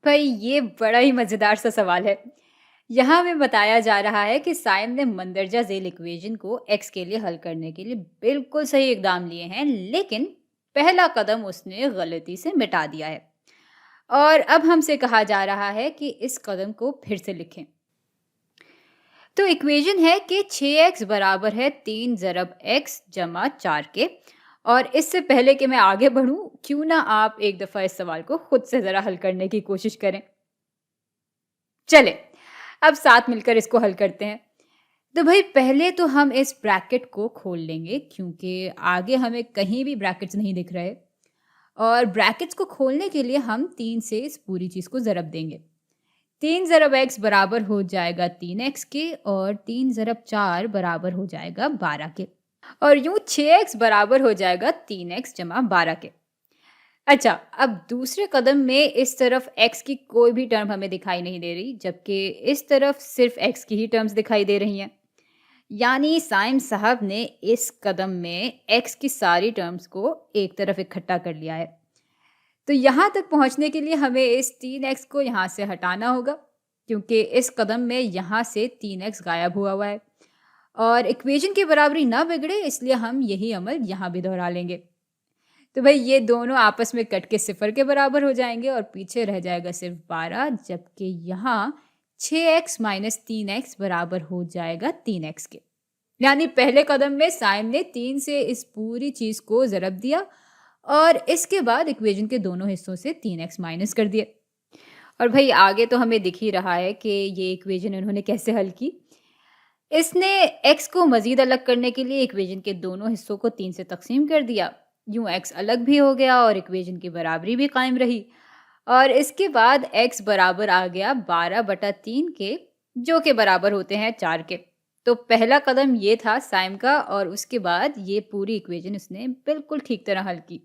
भाई ये बड़ा ही मज़ेदार सा सवाल है। यहाँ हमें बताया जा रहा है कि साइम ने मंदरजा ज़ेल इक्वेशन को एक्स के लिए हल करने के लिए बिल्कुल सही इकदाम लिए हैं, लेकिन पहला कदम उसने गलती से मिटा दिया है। और अब हमसे कहा जा रहा है कि इस कदम को फिर से लिखें। तो इक्वेशन है कि 6x बराबर है 3 ज़रब x जमा 4 के। और इससे पहले कि मैं आगे बढ़ूं, क्यों ना आप एक दफ़ा इस सवाल को खुद से ज़रा हल करने की कोशिश करें। चले, अब साथ मिलकर इसको हल करते हैं। तो भाई पहले तो हम इस ब्रैकेट को खोल लेंगे, क्योंकि आगे हमें कहीं भी ब्रैकेट्स नहीं दिख रहे। और ब्रैकेट्स को खोलने के लिए हम 3 से इस पूरी चीज़ को ज़रब देंगे। 3 ज़रब x बराबर हो जाएगा 3x के, और 3 ज़रब 4 बराबर हो जाएगा 12 के। और यूँ 6x बराबर हो जाएगा 3x जमा 12 के। अच्छा, अब दूसरे कदम में इस तरफ x की कोई भी टर्म हमें दिखाई नहीं दे रही, जबकि इस तरफ सिर्फ x की ही टर्म्स दिखाई दे रही हैं। यानी साइम साहब ने इस कदम में x की सारी टर्म्स को एक तरफ इकट्ठा कर लिया है। तो यहाँ तक पहुँचने के लिए हमें इस 3x को यहाँ से हटाना होगा, क्योंकि इस कदम में यहाँ से 3x गायब हुआ है। और इक्वेशन की बराबरी ना बिगड़े, इसलिए हम यही अमल यहाँ भी दोहरा लेंगे। तो भाई ये दोनों आपस में कट के 0 के बराबर हो जाएंगे और पीछे रह जाएगा सिर्फ 12, जबकि यहाँ 6x माइनस 3x बराबर हो जाएगा 3x के। यानी पहले कदम में साइम ने 3 से इस पूरी चीज़ को ज़रब दिया और इसके बाद इक्वेशन के दोनों हिस्सों से 3x माइनस कर दिए। और भाई आगे तो हमें दिख ही रहा है कि ये इक्वेशन इन्होंने कैसे हल की। इसने x को मज़ीद अलग करने के लिए इक्वेशन के दोनों हिस्सों को 3 से तक़सीम कर दिया। यूँ x अलग भी हो गया और इक्वेशन की बराबरी भी कायम रही। और इसके बाद x बराबर आ गया 12/3 के, जो कि बराबर होते हैं 4 के। तो पहला कदम ये था साइम का, और उसके बाद ये पूरी इक्वेशन उसने बिल्कुल ठीक तरह हल की।